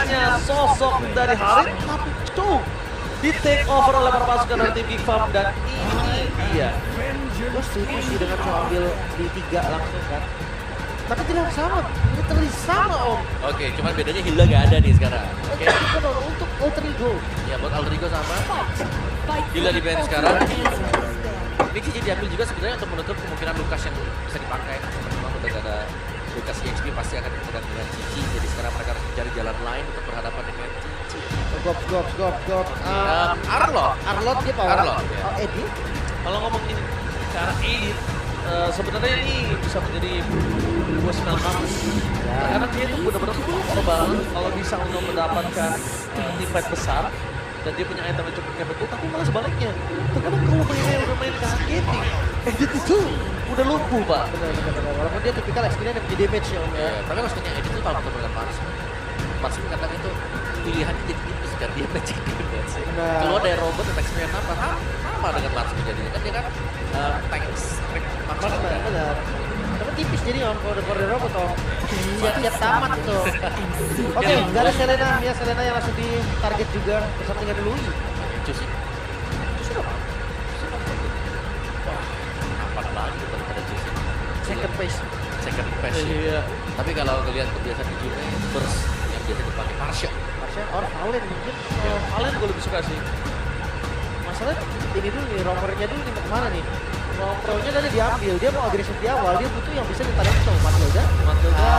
hanya sosok dari Harit, tapi tuh di take over oleh para pasukan dari tim Geek Farm dan ini dia. Gue setuju sih dengan mau ambil di 3 langsung kan. Tapi tidak sama, literally sama om. Oke, cuman bedanya Hilda nggak ada nih sekarang. Oke. Untuk Alter Ego. Ya buat Alter Ego sama. Hilda di band sekarang. Ini Cici diambil juga sebenarnya untuk menutup kemungkinan Lukas yang bisa dipakai. Memang udah gak ada Lukas EXP pasti akan berhadapan dengan Cici. Jadi sekarang mereka harus mencari jalan lain untuk berhadapan dengan Cici. Gop. Arlot dia power. Arlot, ya. Oh, Edit. Kalau ngomongin cara edit, sebenarnya ini bisa menjadi dua smell kamu. Karena dia itu benar-benar power banget kalau bisa untuk mendapatkan team fight besar dan dia punya item yang cukup capable, tapi malah sebaliknya. Terkadang kalau mainnya udah main kageting, edit itu udah lumpuh pak. Benar. Walaupun dia tipikal XP-nya yang punya damage ya om ya. Tapi maksudnya Edit itu kalau ketemu dengan Mars kadang itu pilihannya jadi itu biar dia magic damage. Nah. Keluar dari robot dan XP-nya sama dengan Mars jadinya kan dia kan tanks Benar. Tapi tipis jadi om kalau ada robot om. Siap tamat tuh. Oke, nggak ada Selena. Ya Selena yang langsung di target juga bersama dengan Louis. Cusi apa lagi daripada Cusi Second phase. second phase Iya. tapi kalau kalian kebiasaan di Jume burst yang biasa dipakai Marsha Harusnya or Valen mungkin. Kalian gue lebih suka sih. Masalah ini dulu nih, rompernya dulu nih mau kemana nih? Rompernya tadi diambil, dia mau agresif di awal, dia butuh yang bisa ditarik tuh Matilda. Matilda,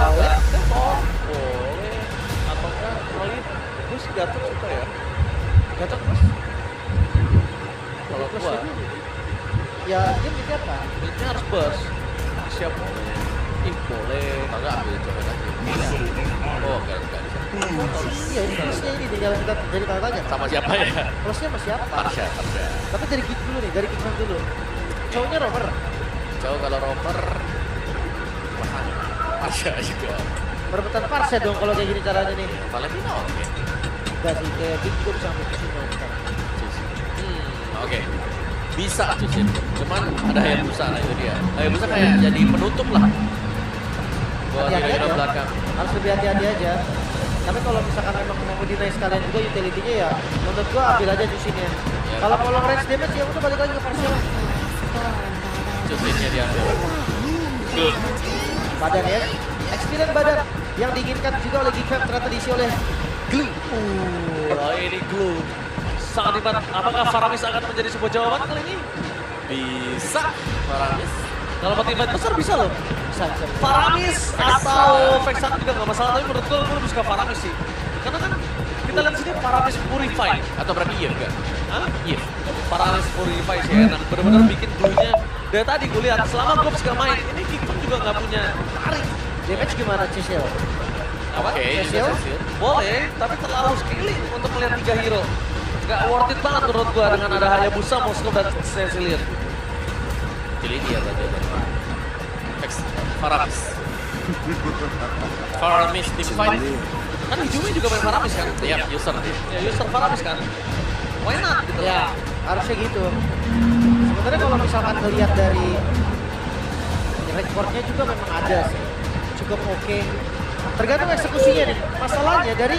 oh boleh. Atau kan kali gue sih Gatot suka ya. Gatot plus. Kalau Plus gua, dulu. Ya dia mikir apa? ini harus burst. Siap boleh. If boleh. kalau nggak ambil coba lagi oh enggak bisa Iya ini plusnya ini di jalan kita jadi tanda tanya. sama siapa ya Plusnya sama siapa? Marsha Tapi dari kick dulu nih, dari kickman dulu. Cowoknya roper. jauh kalau roper mahal Marsha juga Merebutan Parsha dong kalau kayak gini caranya nih. Valentino oke Enggak sih, kayak kick gue bisa ambil kesini sekarang. Oke. Bisa Cusi cuman ada Hayabusa lah itu dia Hayabusa kayak jadi penutup lah buat Hati-hati hero-hero aja. belakang Harus lebih hati-hati aja. Tapi kalau misalkan memang mau dinaik sekalian juga utility-nya ya, menurut gua ambil aja Cusinya. Kalau mau long range damage ya udah balik lagi ke Parsha lah. Cusinya diambil Badan ya, experience badan yang diinginkan juga oleh Geek Fam ternyata diisi oleh Glue. Ini glue. Sangat hebat. Apakah Faramis akan menjadi sebuah jawaban kali ini? bisa Faramis Kalau mau tim fight besar bisa loh. Bisa. Faramis atau Vexan juga nggak masalah, tapi menurut gue lebih suka Faramis sih. Karena kan kita lihat sini Faramis Purify. atau berarti iya enggak Hah? iya Faramis Purify sih enak. Bener-bener bikin glue-nya. Dari tadi gue lihat selama gue gak main, ini Kickflip juga nggak punya tarik. Damage gimana Cecil? Apa? oke juga Cecil? Cecil Boleh, tapi terlalu scaling untuk melihat 3 hero. Gak worth it banget menurut gua dengan ada Hayabusa, Moskov, dan Cecilian. jadi dia berarti Faramis Faramis team fight Kan hijaunya juga main Faramis kan? iya user Ya user Faramis kan? Why not gitu Ya, harusnya gitu. Sebenarnya kalau misalkan ngelihat dari rekornya juga memang ada sih. Cukup oke. Tergantung eksekusinya nih. Masalahnya dari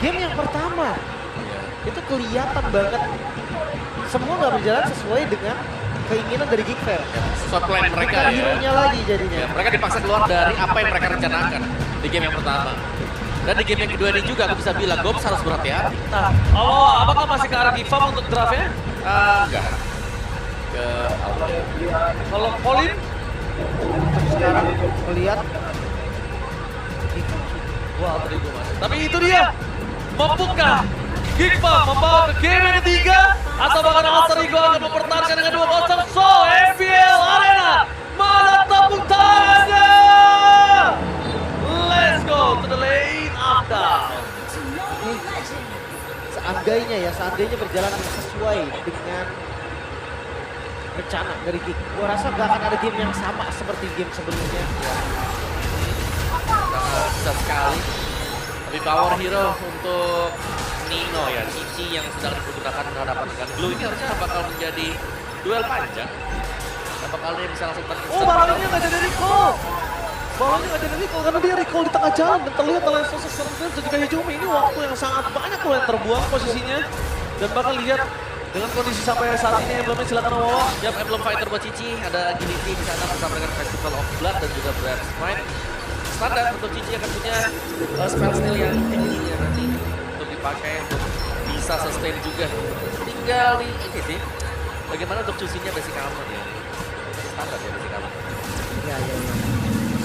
game yang pertama iya itu kelihatan banget semua nggak berjalan sesuai dengan keinginan dari Geek Fair. sesuai plan mereka Bukan ya hero-nya lagi jadinya. Ya, mereka dipaksa keluar dari apa yang mereka rencanakan di game yang pertama. Dan di game yang kedua ini juga aku bisa bilang, Gops harus berhati-hati. Nah, apakah masih ke arah Gifam untuk draftnya? Enggak. Ke Kalau Colin, Sekarang melihat wah tadi gue masuk. Tapi itu dia, mampukah Gifam membawa ke game yang ketiga? Atau bahkan Alter Ego akan mempertahankan dengan 2-0? So, FPL Arena, mana tepuk tangannya? Let's go to the lane up down. seandainya berjalan sesuai dengan rencana dari Geek. Gua rasa gak akan ada game yang sama seperti game sebelumnya. sangat besar sekali. Tapi power hero untuk Nino ya, Cici yang sedang dipergunakan berhadapan dengan Blue ini harusnya bakal menjadi duel panjang. Apakah dia bisa langsung Oh, barangnya nggak jadi Rico. Balonnya nggak jadi recall karena dia recall di tengah jalan dan terlihat oleh sosok Sergent dan juga Hijumi. Ini waktu yang sangat banyak loh yang terbuang posisinya. Dan bakal lihat dengan kondisi sampai saat ini emblemnya silakan Wawa. Yap, emblem fighter buat Cici, ada Agility di sana bersama dengan Festival of Blood dan juga Brave Smite. Standar untuk Cici akan punya spell skill yang tingginya nanti untuk dipakai untuk bisa sustain juga. Tinggal di ini sih, bagaimana untuk choosing-nya basic armor ya. Standar ya basic armor. Ya.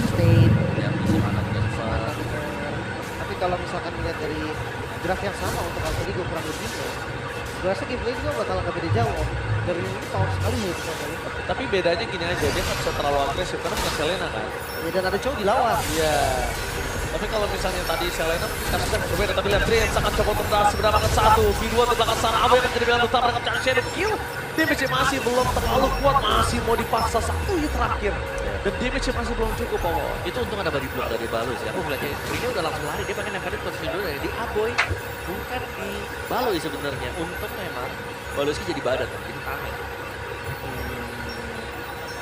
Sustain. Ya, bisa mana juga Mana bisa. bener. Tapi kalau misalkan melihat dari draft yang sama untuk Alterigo kurang lebih ya, gue rasa gameplay juga bakal nggak beda jauh Om. Dari ini power sekali ya bisa kali. Tapi bedanya gini aja, dia nggak bisa terlalu agresif karena bukan Selena kan. Ya dan ada cowok dilawan. Iya. Tapi kalau misalnya tadi Selena kasusnya berbeda, tapi lihat Drian sangat coba untuk berhasil mendapatkan satu. V2 di belakang sana, Abu yang menjadi pilihan utama dengan cara Shadow Kill. Damage masih belum terlalu kuat, masih mau dipaksa satu hit terakhir. Dan damage masih belum cukup, Powo. Itu untung ada body block dari Balus ya. Aku melihatnya Rino udah langsung lari, dia pengen nempelin posisi dulu dari di Aboy, bukan di Balus sebenarnya. Untung memang Balusnya jadi badan, jadi tangan.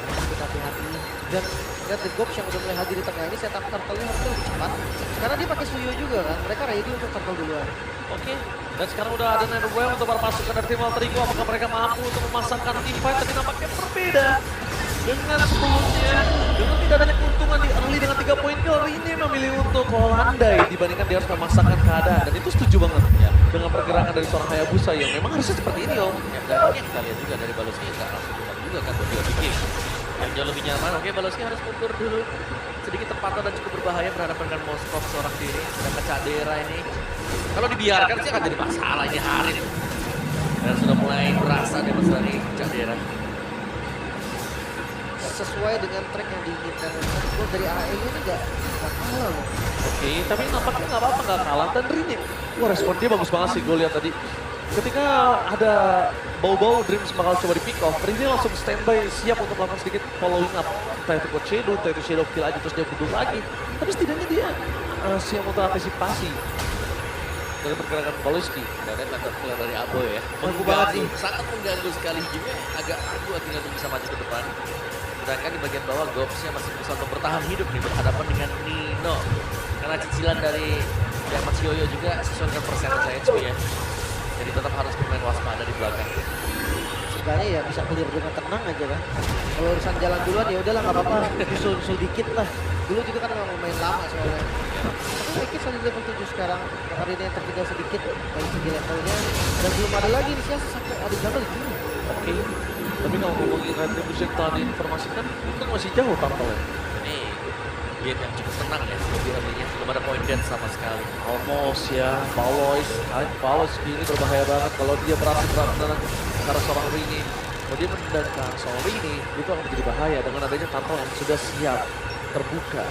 Harus hati-hati. Dan lihat The Gops yang udah mulai hadir di tengah ini, setup turtle-nya harusnya lebih cepat. Karena dia pakai Suyo juga kan, mereka ready untuk turtle duluan. Oke. Dan sekarang udah ada Netherwell untuk para pasukan dari tim Alterigo. Apakah mereka mampu untuk memasangkan team fight? Tapi nampaknya berbeda dengan sebelumnya. Dengan tidak adanya keuntungan di early dengan 3 poin kill, ini memilih untuk landai dibandingkan dia harus memasangkan keadaan. Dan itu setuju banget ya dengan pergerakan dari seorang Hayabusa yang memang harusnya seperti ini, Om. Ya, dan ini yang kita lihat juga dari Balosnya nggak langsung keluar juga kan buat dia bikin. Yang jauh lebih nyaman, oke Balosnya harus mundur dulu. Sedikit terpantau dan cukup berbahaya berhadapan dengan Moskov seorang diri. Sedangkan Cadera ini, kalau dibiarkan sih akan jadi masalah ini Harin. Dan sudah mulai berasa damage dari Cadera. Sesuai dengan track yang diinginkan. Gue dari AE ini nggak kalah loh. Oke, tapi nampaknya nggak apa-apa, nggak kalah. Dan Rini, wah respon dia bagus banget sih gue lihat tadi. Ketika ada bau-bau Dreams bakal coba di pick off, Rini langsung standby siap untuk melakukan sedikit following up. Entah itu Code Shadow, entah itu Shadow Kill aja terus dia butuh lagi. Tapi setidaknya dia siap untuk antisipasi dari pergerakan Poloski. Dan mantap keluar dari Abo ya. Mengganggu banget sih. Sangat mengganggu sekali hijaunya. Agak ragu akhirnya untuk bisa maju ke depan. Sedangkan di bagian bawah Gopsnya masih bisa untuk bertahan hidup nih berhadapan dengan Nino. Karena cicilan dari Mas Yoyo juga sesuai dengan persentase HP ya. Jadi tetap harus bermain waspada di belakang. Sebenarnya ya bisa clear dengan tenang aja kan. Kalau urusan jalan duluan ya udahlah nggak apa-apa, nyusul dikit lah. Dulu juga kan nggak main lama soalnya. Tapi Wicked sudah level 7 sekarang. Hari ini yang tertinggal sedikit dari segi levelnya. Dan belum ada lagi nih siapa sampai ada jungle di sini. Oke, tapi kalau ngomongin Retribution telah diinformasikan, itu masih jauh tampaknya. Ini game yang cukup tenang ya lebih-lebihnya. Belum ada point dead sama sekali. Almost ya, Paulos ini berbahaya banget kalau dia berhasil menendang karena seorang Rini. Kalau dia menendangkan seorang Rini, itu akan menjadi bahaya dengan adanya tampal yang sudah siap terbuka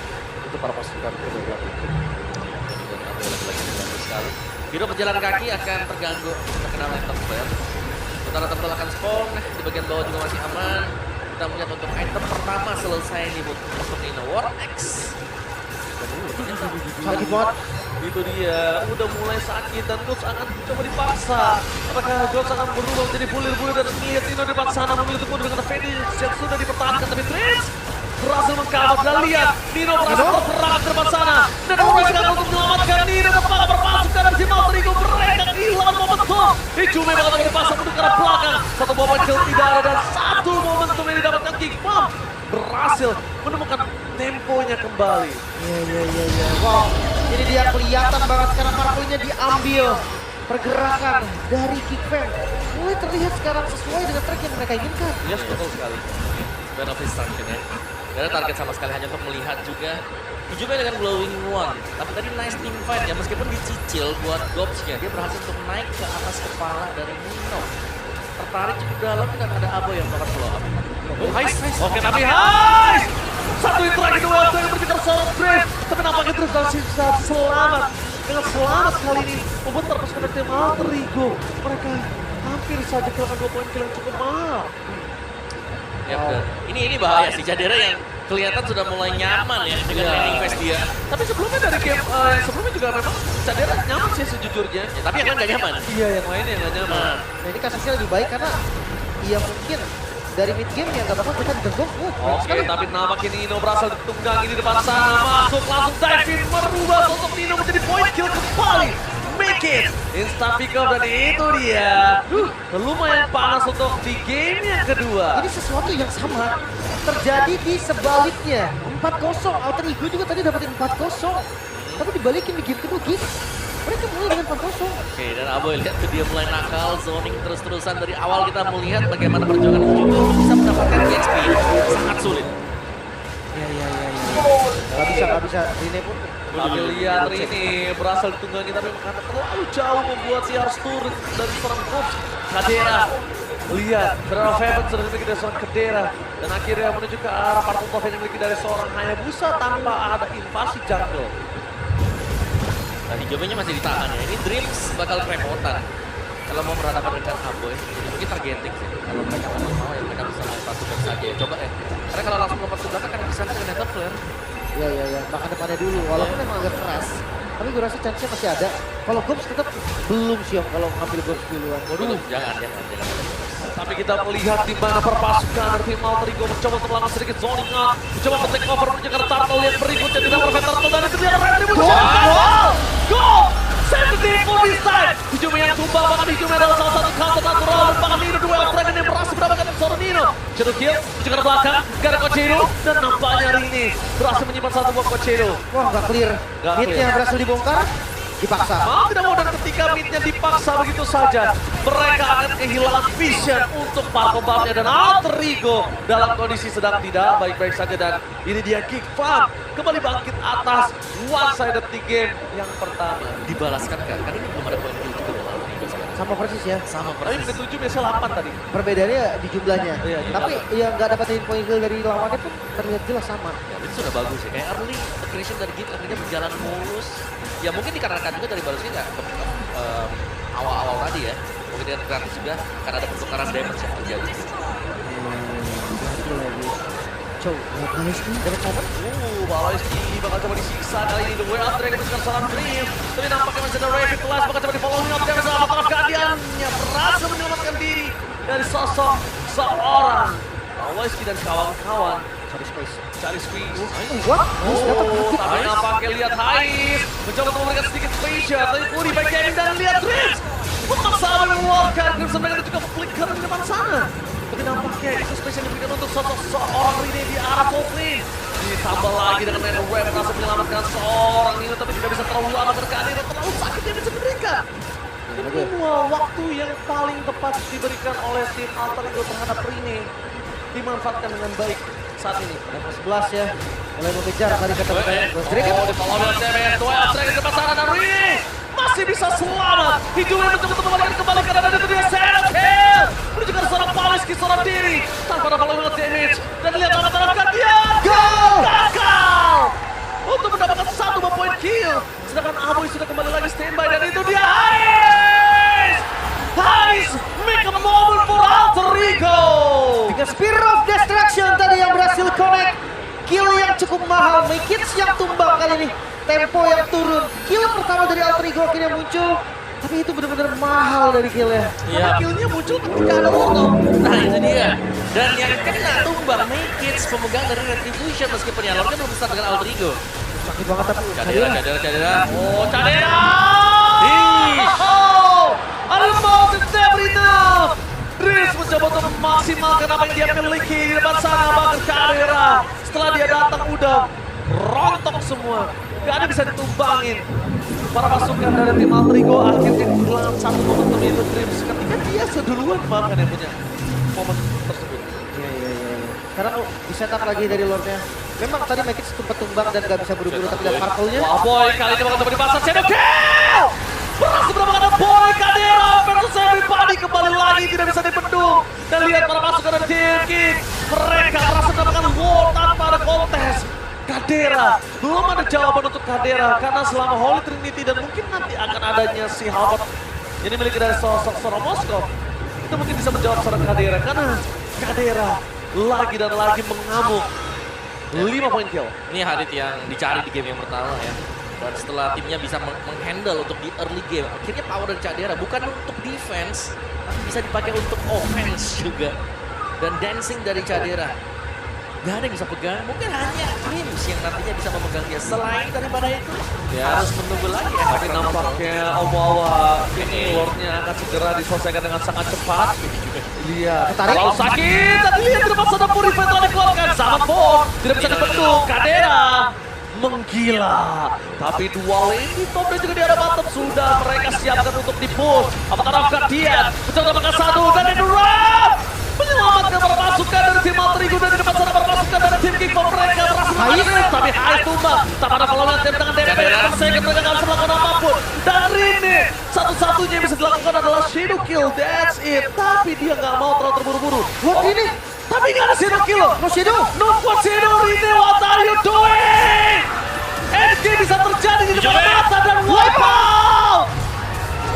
untuk para pasukan kedua belah pihak. Dan Abo lagi-lagi terganggu sekali. Hero pejalan kaki akan terganggu terkena lantern flare. Sementara turtle akan spawn, di bagian bawah juga masih aman. Kita melihat untuk item pertama selesai nih untuk Nino War X. Sakit banget. Itu dia, udah mulai sakit dan Goats akan coba dipaksa. Apakah Goats akan berubah menjadi bulir-bulir dan melihat Nino di depan sana memilih untuk mundur dengan Phoenix yang sudah dipertahankan. Tapi Tris berhasil mengcover dan lihat Nino berhasil terperangkap ke depan sana. Dan mereka untuk menyelamatkan Nino dan bakal berpasukan dari tim Alterigo. Mereka kehilangan momentum. Hijaume bakal lagi dipasang mundur ke arah belakang. Satu momen kill tidak ada dan satu momentum yang didapatkan King Pump. Berhasil menemukan temponya kembali. Iya. Wow, ini dia kelihatan banget sekarang markonya diambil. Pergerakan dari Kickfam mulai terlihat sekarang sesuai dengan track yang mereka inginkan. Yes, betul sekali. Man of Destruction ya. Karena target sama sekali hanya untuk melihat juga. Hijaunya dengan Glowing One. Tapi tadi nice team fight ya. Meskipun dicicil buat Gopsnya. Dia berhasil untuk naik ke atas kepala dari Nino. Tertarik cukup dalam dan ada Abo yang melakukan follow up. Oke, tapi hai! Satu itu lagi dua yang berbicara soal Brave. Tapi nampaknya terus bisa selamat. Dengan selamat kali ini membuat terpasukan dari tim Alterigo. Mereka hampir saja kehilangan 2 poin kill yang cukup mahal. Yap, dan ini bahaya sih. Cadera yang kelihatan sudah mulai nyaman ya dengan landing phase dia. Tapi sebelumnya dari game sebelumnya juga memang Cadera nyaman sih sejujurnya. Ya, tapi yang kan nggak nyaman. Iya, yang lainnya nggak nyaman. Nah ini kasusnya lebih baik karena dia mungkin dari mid game ya nggak apa-apa kita digegok. Oke, tapi nampaknya Nino berhasil ditunggangi di depan sana. Masuk langsung dive in, merubah sosok Nino menjadi point kill kembali. Make it! Instant pick up dan itu dia. Lumayan panas untuk di game yang kedua. Ini sesuatu yang sama terjadi di sebaliknya. 4-0, Alter Ego juga tadi dapetin 4-0. Tapi dibalikin di game kedua gitu. Mereka mulai dengan 4-0. Oke, dan Aboy lihat tuh dia mulai nakal, zoning terus-terusan. Dari awal kita melihat bagaimana perjuangan juga bisa mendapatkan EXP. Sangat sulit. Gak bisa. Ini pun. Tapi lihat ini berhasil ditunggangi tapi karena terlalu jauh membuat si harus turun dari seorang Kops. Kadera. Lihat, berapa favorite sudah dimiliki dari seorang Kadera. Dan akhirnya menuju ke arah Purple Top yang dimiliki dari seorang Hayabusa tanpa ada invasi jungle. Nah, hijaunya masih ditahan ya. Ini Dreams bakal kerepotan kalau mau berhadapan dengan Aboy. Jadi mungkin targeting sih. Kalau mereka memang mau ya mereka bisa main satu back saja ya. Coba ya. Karena kalau langsung lompat ke belakang kan bisa dengan Nether Flare. Iya. Makan depannya dulu. Walaupun emang agak keras. Tapi gue rasa chance-nya masih ada. Kalau Gops tetap belum siap kalau ngambil Gops duluan. Waduh, jangan. Tapi kita melihat di mana perpasukan dari tim Alter Ego mencoba untuk melakukan sedikit zoning out. Mencoba untuk take over menuju ke Turtle yang berikutnya tidak perfect Turtle dan itu dia Randy muncul. Gol! 70 for this time. Hijaunya yang tumbang, bahkan hijaunya adalah salah satu counter natural. Dan bahkan Nino duel Dragon yang berhasil mendapatkan seorang Nino. Shadow kill, menuju ke belakang, gak ada Cochero. Dan nampaknya hari ini berhasil menyimpan satu buah Cochero. Wah nggak clear. Hitnya berhasil dibongkar. Dipaksa. Mau tidak mau dan ketika midnya dipaksa begitu saja, mereka akan kehilangan vision untuk Purple Buff-nya dan Alter Ego dalam kondisi sedang tidak baik-baik saja. Dan ini dia Geek Farm kembali bangkit atas one-sided di game yang pertama. Dibalaskan kan? Karena ini belum ada poin kill juga dalam Alter Ego sekarang. Sama persis ya. Sama Tapi persis. menit 7 biasanya 8 tadi. Perbedaannya di jumlahnya. Iya, Tapi yang nggak dapetin poin kill dari lawannya pun terlihat jelas sama. Ya, itu sudah bagus ya. Kayak early aggression dari Geek akhirnya berjalan mulus. Ya mungkin dikarenakan juga dari balasnya nggak awal-awal tadi ya. Mungkin dengan gratis juga karena ada pertukaran damage yang terjadi. Satu lagi. Cow, guys ini dapat momen. Baloiski bakal coba disiksa kali ini. The way up Dragon dengan seorang Dream. Tapi nampaknya masih ada Rapid Class bakal coba di following up dengan salah satu keadiannya. Berhasil menyelamatkan diri dari sosok seorang Baloiski dan kawan-kawan. Cari space. Cari squeeze. What? Nice, dapat Oh, bukit. tapi nampaknya lihat Hais mencoba untuk memberikan sedikit spesial, tapi Puri baik Kevin dan lihat Dreams memaksa mengeluarkan Crimson Dragon juga flicker di depan sana. Tapi nampaknya itu spesial diberikan untuk sosok seorang Rene di arah top lane. Ditambah lagi dengan Nether Web berhasil menyelamatkan seorang Nino, tapi tidak bisa terlalu lama terkadang dan terlalu sakit yang bisa diberikan. Semua waktu yang paling tepat diberikan oleh tim Alter Ego terhadap Rene dimanfaatkan dengan baik saat ini. Level 11 ya. Mulai mengejar tadi kata Ghost Dragon. Oh, di follow dengan CBS, Duel Dragon ke pasaran dan Rini masih bisa selamat. Hijaunya mencoba untuk kembali karena itu dia Shadow kill. Menuju ke seorang Paleski, seorang diri tanpa ada follow dengan damage. Dan lihat tangan dia. Gagal untuk mendapatkan satu poin kill. Sedangkan Aboy sudah kembali lagi standby dan itu dia Hais make a moment for Alter Ego. Dengan Spear of Destruction tadi yang berhasil connect. Kill yang cukup mahal, Make-Its yang tumbang kali ini. Tempo yang turun. Kill pertama dari Alter Ego akhirnya muncul. Tapi itu benar-benar mahal dari killnya. Karena killnya muncul ketika ada Warlock. Nah itu dia. Dan yang kena tumbang Make-Its pemegang dari Retribution meskipun ya lawannya belum besar dengan Alter Ego. Sakit banget tapi. Cadera. Oh, Cadera! Almost it's never enough! Dreams mencoba untuk memaksimalkan apa yang dia miliki di depan sana, bahkan Cadera. Setelah dia datang udah rontok semua. Gak ada bisa ditumbangin. Para pasukan dari tim Alter Ego akhirnya kehilangan satu momentum itu Dreams. Ketika dia seduluan bahkan yang punya momen tersebut. Iya. Sekarang di setup lagi dari Lordnya. Memang tadi Make-Its sempat tumbang dan gak bisa buru-buru tapi lihat Purple-nya. Wah boy, kali ini bakal coba dipasang Shadow kill! Berhasil mendapatkan boy Kadera versus everybody kembali lagi tidak bisa dibendung. Dan lihat para pasukan dari Team King. Mereka berhasil mendapatkan war tanpa ada kontes. Kadera, belum ada jawaban untuk Kadera karena selama Holy Trinity dan mungkin nanti akan adanya si Halbert yang dimiliki dari sosok seorang Moskov. Itu mungkin bisa menjawab seorang Kadera karena Kadera lagi dan lagi mengamuk. 5 poin kill. Ini Hadid yang dicari di game yang pertama ya. Dan setelah timnya bisa menghandle untuk di early game, akhirnya power dari Cadera bukan untuk defense, tapi bisa dipakai untuk offense juga. dan dancing dari Cadera. Gak ada yang bisa pegang, mungkin hanya Dreams yang nantinya bisa memegangnya. Selain daripada itu, harus menunggu lagi ya. Tapi nampaknya Omawa ini Lordnya akan segera diselesaikan dengan sangat cepat. Lihat, kalau sakit, tadi lihat di depan sana Purify telah dikeluarkan. Sama Pon, tidak bisa dibendung. Kadera menggila. Tapi dua lane di top dan juga di arah bottom sudah mereka siapkan untuk di-push. Apakah Guardian mencoba makan satu dan Endurance menyelamatkan para pasukan dari tim Maltrigo dan di depan sana para pasukan dari tim King Kong mereka berhasil menangani. Tapi Hai tumbang, tak ada perlawanan tim dengan DP. Saya mereka nggak bisa melakukan apapun. Dan ini satu-satunya yang bisa dilakukan adalah Shadow Kill, that's it. Tapi dia nggak mau terlalu terburu-buru. What ini? Tapi nggak ada Shadow Kill. No Shadow? No what Shadow Rine, what are you doing? Endgame bisa terjadi di depan mata dan wipe out.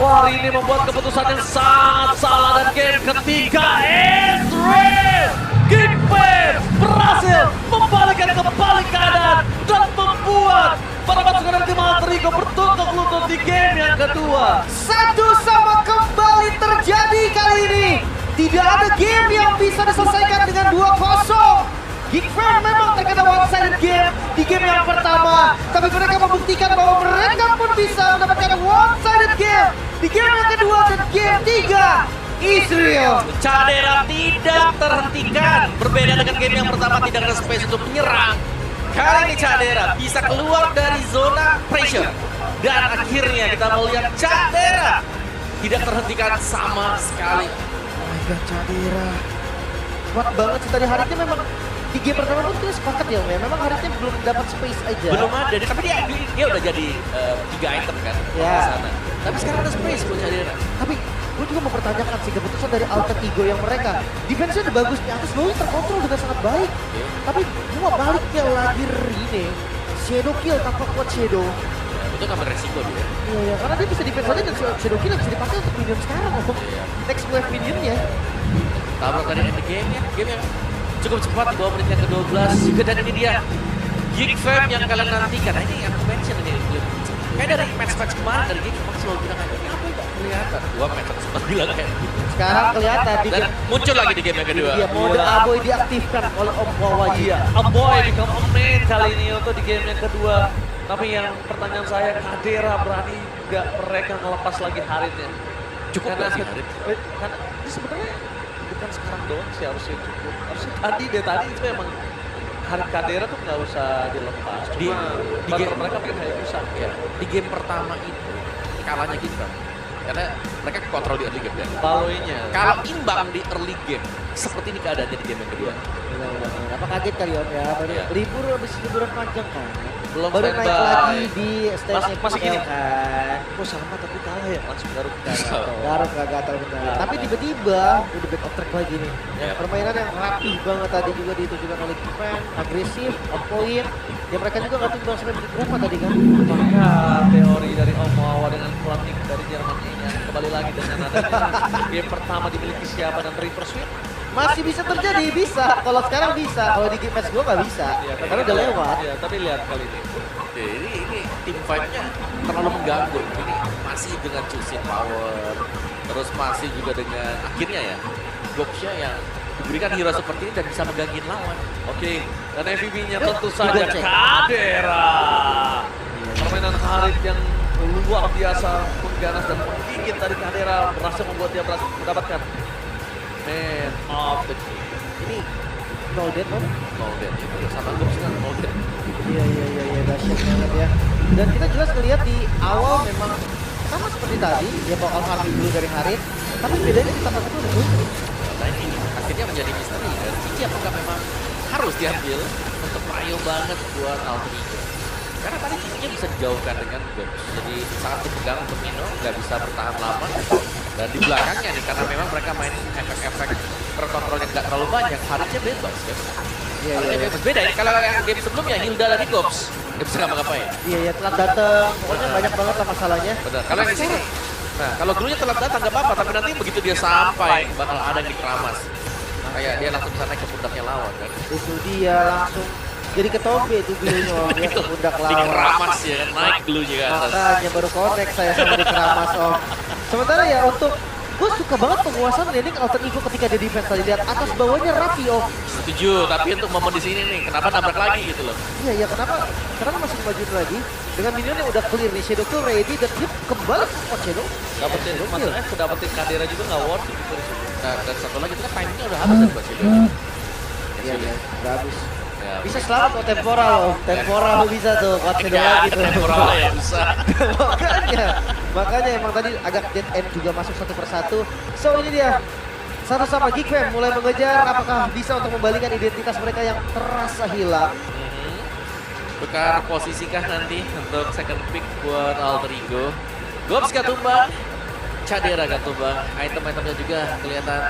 Wah, ini membuat keputusan yang sangat salah dan game ketiga Endgame. Geekfam berhasil membalikkan kembali keadaan dan membuat para pasukan dari tim Maltrigo bertukuk lutut di game yang kedua. Satu sama kembali terjadi kali ini. Tidak ada game yang bisa diselesaikan dengan 2-0. Geekfam memang terkena one-sided game di game yang pertama. Tapi mereka membuktikan bahwa mereka pun bisa mendapatkan one-sided game di game yang kedua dan game 3. Israel. Cadera tidak terhentikan. Berbeda dengan game yang pertama, tidak ada space untuk menyerang. Kali ini Cadera bisa keluar dari zona pressure. Dan akhirnya kita melihat Cadera tidak terhentikan sama sekali. Oh my god, Cadera. Kuat banget sih tadi Haritnya memang di game pertama pun kita sepakat ya, memang Haritnya belum dapat space aja. Belum ada, tapi dia udah jadi 3 item kan Ya. di sana. Tapi sekarang ada space buat Cadera. Tapi gue juga mempertanyakan sih keputusan dari alter ego yang mereka. Defense-nya udah bagus, di atas bawahnya terkontrol dengan sangat baik. Tapi gua baliknya lagi Rine. Shadow Kill tanpa kuat Shadow. Itu ngambil resiko dia. Iya, karena dia bisa defense aja dan Shadow Kill bisa dipakai untuk minion sekarang. Next wave minionnya. Tabrak tadi end game ya. Cukup cepat di bawah menit yang ke-12 juga, dan ini dia Geekfam yang kalian nantikan. Nah, ini yang aku mention ini. Kayak dari match-match kemarin dari Geek memang selalu bilang kayak ini apa yang gak kelihatan. 2 match sempat bilang kayak gitu. Sekarang kelihatan di Dan game muncul lagi di game yang kedua. dia mode Aboy diaktifkan oleh Om Wawaji. Iya, Aboy become a main kali ini untuk di game yang kedua. Tapi yang pertanyaan saya, Cadera berani nggak mereka ngelepas lagi Haritnya? Cukup nggak sih Harit? Karena ini sebenarnya bukan sekarang doang sih harusnya cukup. Harusnya tadi itu emang Harit Cadera tuh nggak usah dilepas. Cuma Di partner game- mereka pengen kayak bisa. Ya, di game pertama itu kalahnya kita. Karena mereka kontrol di early game kan. Baloinya. Kalau imbang di early game, seperti ini keadaannya di game yang kedua. Apa kaget kali Om ya? Baru Iya. libur habis liburan panjang kan. Belum Baru naik standby. lagi di stage Masih gini. kan. Kok sama tapi kalah ya? Langsung garuk Garuk gak gatal benar. Iya. Tapi tiba-tiba udah back on track lagi nih. Ya. Permainan yang rapi banget tadi juga ditujukan oleh Geekfam, agresif, on point. Ya mereka juga nggak tumbang sampai menit berapa tadi kan? Maka teori dari Omawa dengan pelatih dari Jerman ini akan kembali lagi dengan adanya game pertama dimiliki siapa dan reverse sweep. Masih bisa terjadi, bisa. Kalau sekarang bisa, kalau di game match gue nggak bisa. Tapi Karena udah lewat. Iya, tapi lihat kali ini. Oke, ini tim fight-nya terlalu mengganggu. Ini masih dengan choosing power, terus masih juga dengan akhirnya ya Gopsya yang diberikan hero seperti ini dan bisa megangin lawan. Oke, dan MVP-nya tentu saja Gocek. Cadera. Permainan Harit yang luar biasa mengganas dan menggigit dari Cadera berhasil membuat dia berhasil mendapatkan Man of the Game. Ini no dead Om. Molden itu sama Gopsya kan Molden. Iya, dahsyat banget ya. Dan kita jelas ngelihat di awal memang sama seperti tadi, dia bakal farming dulu dari Harit. Tapi bedanya di tempat itu udah dulu. Nah ini akhirnya menjadi misteri dan Cici apakah memang harus diambil untuk prio banget buat Altrigo. Karena tadi Cici bisa dijauhkan dengan Gops, jadi sangat berpegang untuk Mino, nggak bisa bertahan lama. Dan di belakangnya nih, karena memang mereka main efek-efek terkontrol yang nggak terlalu banyak, Haritnya bebas kan. Haritnya bebas. Beda ini kalau yang game sebelumnya Hilda dari Gops, nggak bisa ngapa-ngapain. Iya, telat dateng. Pokoknya banyak banget lah masalahnya. Benar. Kalau yang di sini, nah kalau dulunya telat datang nggak apa-apa, tapi nanti begitu dia sampai bakal ada yang dikeramas. Kayak dia langsung bisa naik ke pundaknya lawan kan. Itu dia langsung jadi ketombe itu Glunya Om. Dia ke pundak lawan. Dikeramas ya kan, naik Glunya kan. Makanya baru connect saya sama di Keramas Om. Sementara ya untuk gue suka banget penguasaan landing alter ego ketika dia defense tadi. Lihat atas bawahnya rapi, oh. Setuju, tapi untuk momen di sini nih, kenapa nabrak lagi gitu loh? Iya, ya kenapa? Sekarang masih dimajuin lagi. Dengan minion yang udah clear nih, Shadow Kill ready dan dia kembali ke spot Shadow. Dapetin, masalahnya kedapetin Kadera juga nggak worth it gitu di situ. Nah, dan satu lagi itu kan timingnya udah habis dari Mbak Silo. Iya, iya, udah habis. Ya, Bisa selamat kok temporal loh. Temporal bisa tuh, kuat Shadow nggak lagi ada tuh. temporal ya, bisa. makanya emang tadi agak dead end juga masuk satu persatu. So ini dia sama-sama Geek Fam mulai mengejar apakah bisa untuk membalikan identitas mereka yang terasa hilang. Tukar posisikah nanti untuk second pick buat Alter Ego. Gops gak tumbang, Cadera gak tumbang, item-itemnya juga kelihatan